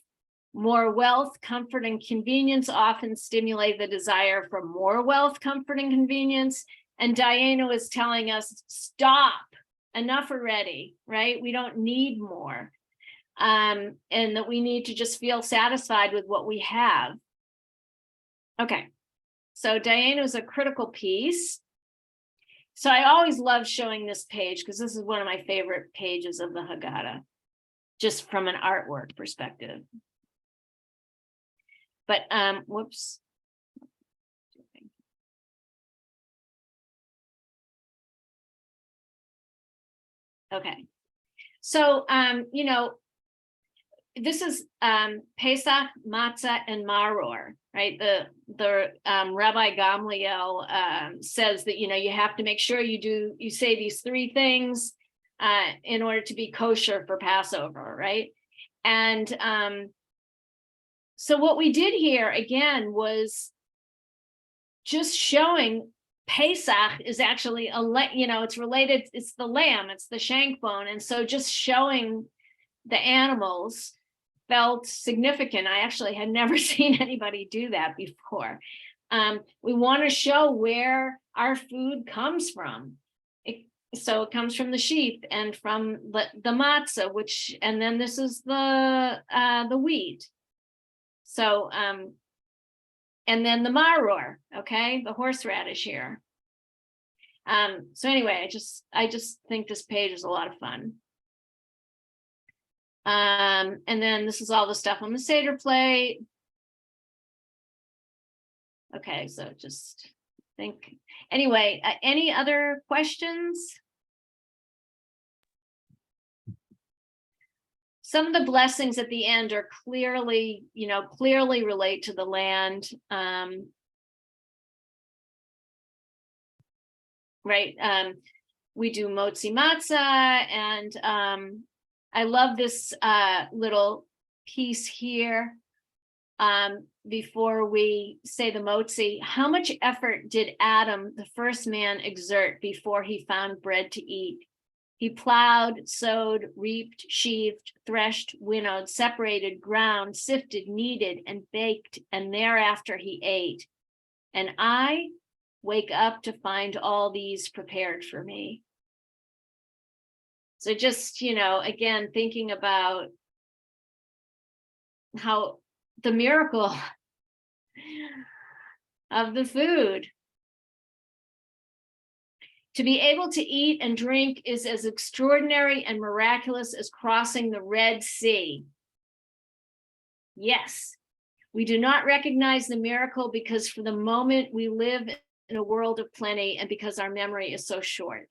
More wealth, comfort, and convenience often stimulate the desire for more wealth, comfort, and convenience. And Dayenu is telling us, stop, enough already, right? We don't need more. And that we need to just feel satisfied with what we have. Okay, so Dayenu is a critical piece. So I always love showing this page because this is one of my favorite pages of the Haggadah, just from an artwork perspective. But whoops. Okay. So you know, this is Pesach, Matzah, and Maror, right? The Rabbi Gamliel says that, you know, you have to make sure you say these three things in order to be kosher for Passover, right? And so what we did here again was just showing Pesach is actually it's related, it's the lamb, it's the shank bone. And so just showing the animals felt significant. I actually had never seen anybody do that before. We want to show where our food comes from. So it comes from the sheep and from the matzah, and then this is the wheat. So, and then the maror, okay, the horseradish here. So anyway, I just think this page is a lot of fun. And then this is all the stuff on the Seder plate. Okay, so just think. Anyway, any other questions? Some of the blessings at the end are clearly relate to the land. Right. We do motzi matzah, and I love this little piece here. Before we say the motzi, how much effort did Adam, the first man, exert before he found bread to eat? He plowed, sowed, reaped, sheaved, threshed, winnowed, separated, ground, sifted, kneaded, and baked, and thereafter he ate. And I wake up to find all these prepared for me. So just, again, thinking about how the miracle of the food. To be able to eat and drink is as extraordinary and miraculous as crossing the Red Sea. Yes, we do not recognize the miracle because for the moment we live in a world of plenty and because our memory is so short.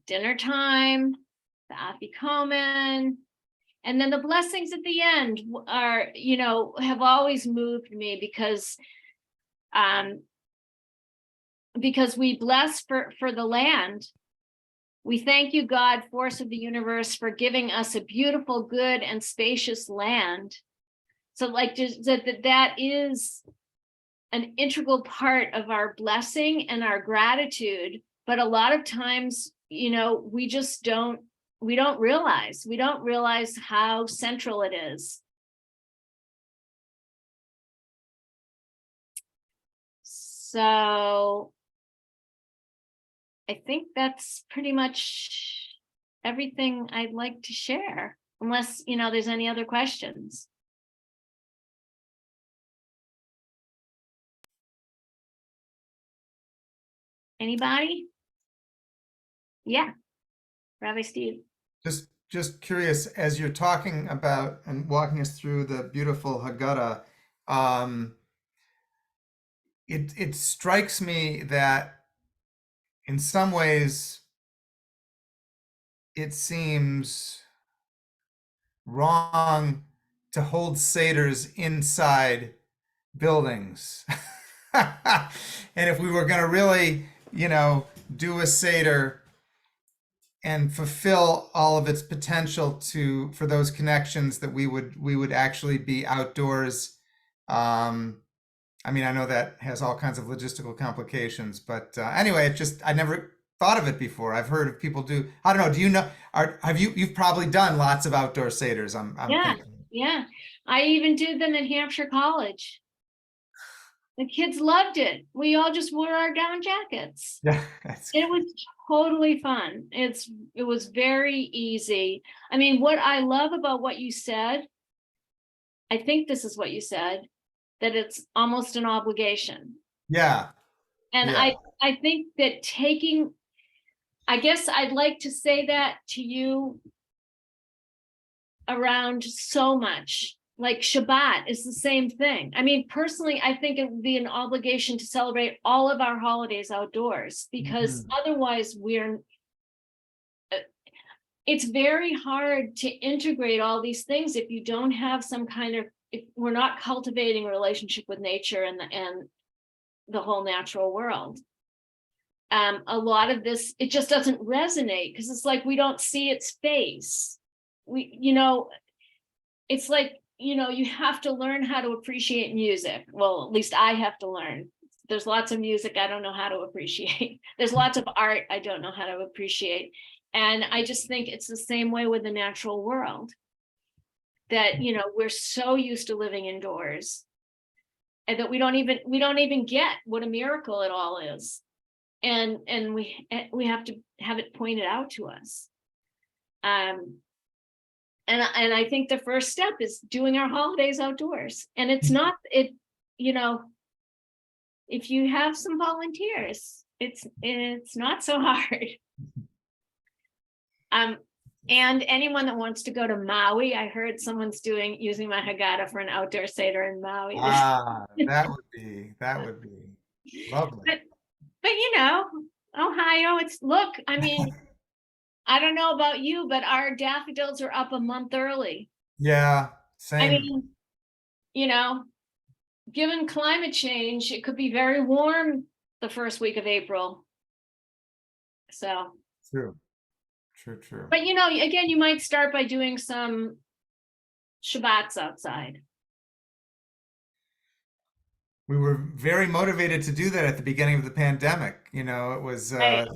Dinner time, the afikomen, and then the blessings at the end are, have always moved me because we bless for the land. We thank you, God, force of the universe, for giving us a beautiful, good, and spacious land. So like just that is an integral part of our blessing and our gratitude. But a lot of times, we just don't realize how central it is. So I think that's pretty much everything I'd like to share, unless, there's any other questions. Anybody? Yeah, Rabbi Steve. Just curious, as you're talking about and walking us through the beautiful Haggadah, it strikes me that in some ways it seems wrong to hold seders inside buildings. And if we were going to really, do a seder and fulfill all of its potential for those connections, that we would actually be outdoors. I mean, I know that has all kinds of logistical complications, but anyway, I never thought of it before. I've heard of people do. I don't know. Do you know? You've probably done lots of outdoor seders? I'm thinking. Yeah. I even did them in Hampshire College. The kids loved it. We all just wore our down jackets. Yeah, it was totally fun. It was very easy. I mean, what I love about what you said, I think this is what you said, that it's almost an obligation. Yeah. And yeah. I think that I guess I'd like to say that to you around so much. Like Shabbat is the same thing. I mean, personally, I think it would be an obligation to celebrate all of our holidays outdoors, because otherwise it's very hard to integrate all these things if you don't have some kind of, if we're not cultivating a relationship with nature and the whole natural world. A lot of this, it just doesn't resonate because it's like we don't see its face. It's like, you have to learn how to appreciate music. Well, at least I have to learn. There's lots of music I don't know how to appreciate. There's lots of art I don't know how to appreciate. And I just think it's the same way with the natural world. That, we're so used to living indoors and that we don't even get what a miracle it all is. And we have to have it pointed out to us. And I think the first step is doing our holidays outdoors. And it's not, if you have some volunteers, it's not so hard. And anyone that wants to go to Maui, I heard someone's using my Haggadah for an outdoor Seder in Maui. That would be lovely. But Ohio, I mean, I don't know about you, but our daffodils are up a month early. Yeah, same. I mean, given climate change, it could be very warm the first week of April. So. True. But again, you might start by doing some Shabbats outside. We were very motivated to do that at the beginning of the pandemic. It was Right.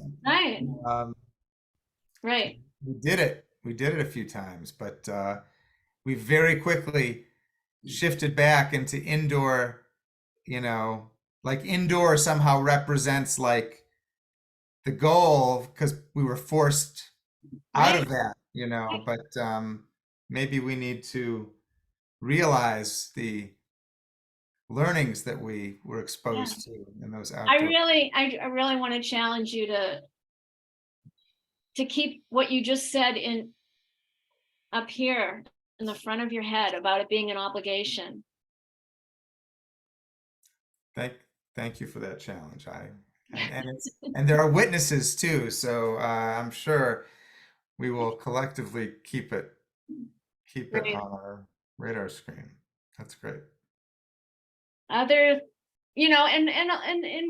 Right. We did it a few times, but we very quickly shifted back into indoor. Like indoor somehow represents like the goal because we were forced out of that, but maybe we need to realize the learnings that we were exposed to in those outdoor. I really want to challenge you to keep what you just said up here in the front of your head about it being an obligation. Thank you for that challenge. And there are witnesses too, so I'm sure we will collectively keep it Right. on our radar screen. That's great. And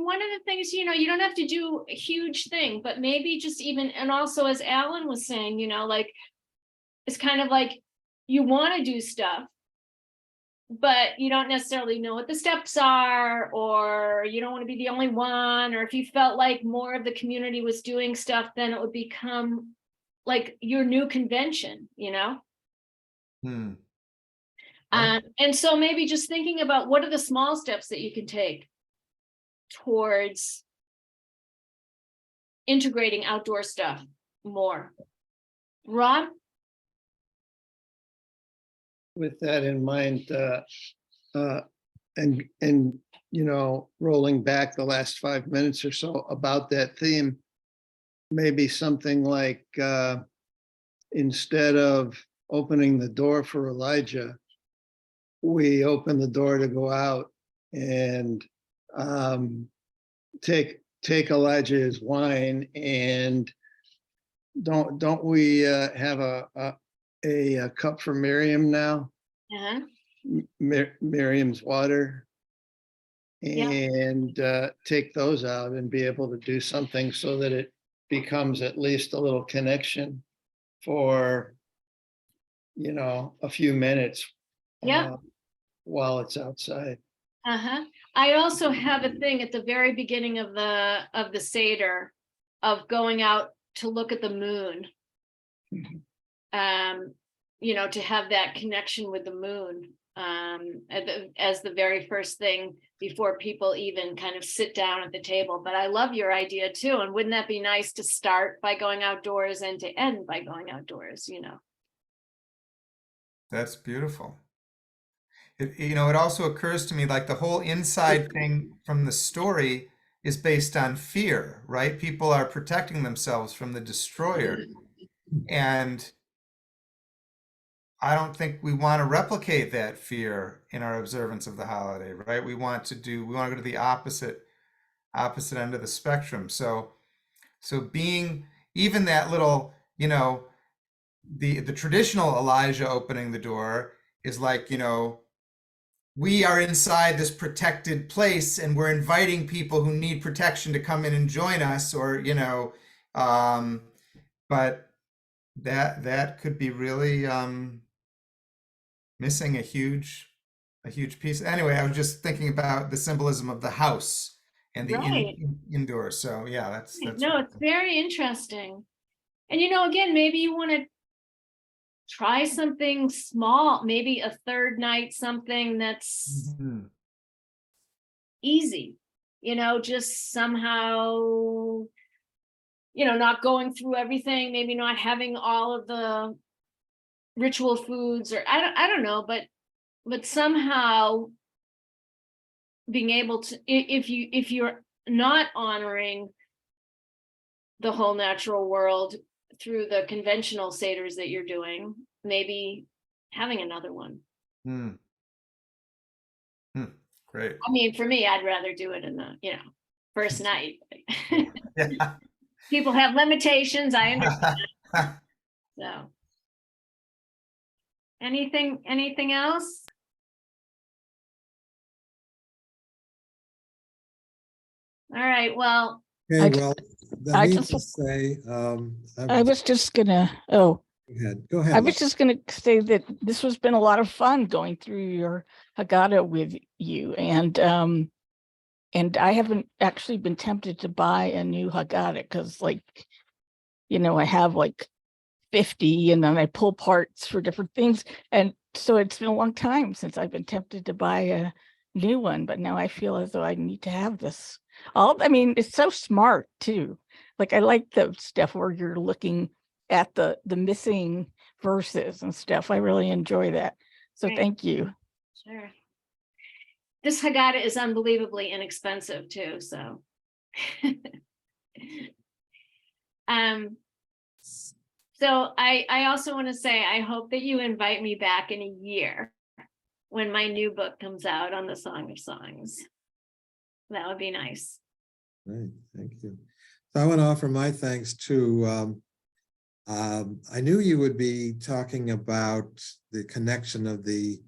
one of the things, you don't have to do a huge thing, but maybe just even, and also as Alan was saying, like, it's kind of like you want to do stuff, but you don't necessarily know what the steps are, or you don't want to be the only one, or if you felt like more of the community was doing stuff, then it would become like your new convention, And so maybe just thinking about what are the small steps that you can take towards integrating outdoor stuff more. Rob? With that in mind, and rolling back the last 5 minutes or so about that theme, maybe something like instead of opening the door for Elijah, we open the door to go out and take Elijah's wine, and don't we have a cup for Miriam now? Uh-huh. Miriam's water, Yeah. and take those out and be able to do something so that it becomes at least a little connection for a few minutes. Yeah. While it's outside. Uh-huh. I also have a thing at the very beginning of the Seder of going out to look at the moon. To have that connection with the moon as the very first thing before people even kind of sit down at the table. But I love your idea too. And wouldn't that be nice to start by going outdoors and to end by going outdoors, That's beautiful. It also occurs to me like the whole inside thing from the story is based on fear, right? People are protecting themselves from the destroyer. And I don't think we want to replicate that fear in our observance of the holiday, right? We want to go to the opposite end of the spectrum. So being even that little, the traditional Elijah opening the door is like, we are inside this protected place and we're inviting people who need protection to come in and join us, or, but that could be really missing a huge piece. Anyway, I was just thinking about the symbolism of the house and the Right. indoors. So yeah, that's No, it's very interesting. And again, maybe you want to try something small, maybe a third night, something that's Mhm. easy, just somehow, not going through everything, maybe not having all of the ritual foods, or I don't know, but somehow being able to, if you're not honoring the whole natural world through the conventional seders that you're doing, maybe having another one. Hmm. Great. I mean, for me, I'd rather do it in the, first night. Yeah. People have limitations, I understand. So. Anything else? All right, well, Okay, I ju- well, I I need just- to say, I was just gonna, go ahead. I was just gonna say that this has been a lot of fun going through your Haggadah with you, and I haven't actually been tempted to buy a new Haggadah because, I have like 50, and then I pull parts for different things, and so it's been a long time since I've been tempted to buy a new one. But now I feel as though I need to have this. It's so smart too. Like, I like the stuff where you're looking at the missing verses and stuff. I really enjoy that. So Right. thank you. sure. This Haggadah is unbelievably inexpensive too, so. So I also want to say, I hope that you invite me back in a year when my new book comes out on the Song of Songs. That would be nice. Great, thank you. So I want to offer my thanks to, I knew you would be talking about the connection of the,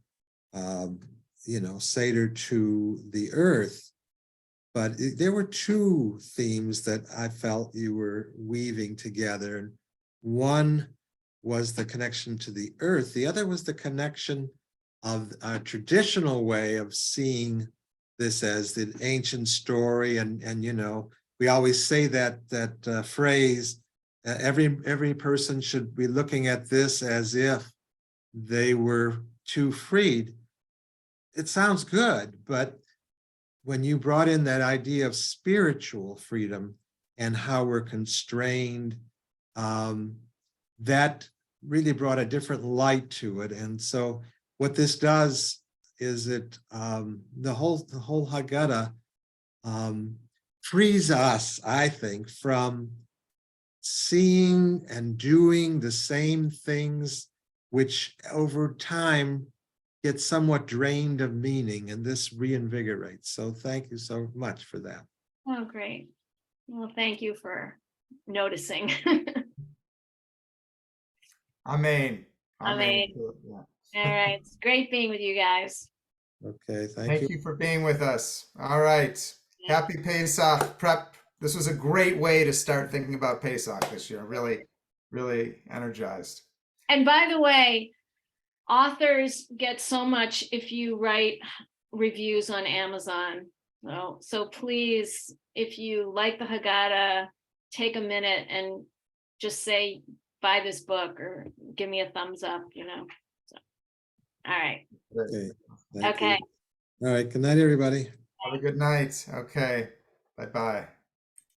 Seder to the earth, but there were two themes that I felt you were weaving together. And one was the connection to the earth. The other was the connection of a traditional way of seeing this as the ancient story. And we always say that phrase, every person should be looking at this as if they were too freed. It sounds good, but when you brought in that idea of spiritual freedom and how we're constrained, that really brought a different light to it. And so what this does is it, the whole Haggadah frees us, I think, from seeing and doing the same things, which over time get somewhat drained of meaning, and this reinvigorates. So thank you so much for that. Oh, great. Well, thank you for noticing. Amen. Amen. Yeah. All right. It's great being with you guys. Okay, thank Thank you. you for being with us. All right. Happy Pesach prep. This was a great way to start thinking about Pesach this year. Really, really energized. And by the way, authors get so much if you write reviews on Amazon. So please, if you like the Haggadah, take a minute and just say, buy this book, or give me a thumbs up, So, all right. Okay. Thank Okay. you. All right. Good night, everybody. Have a good night. Okay. Bye-bye.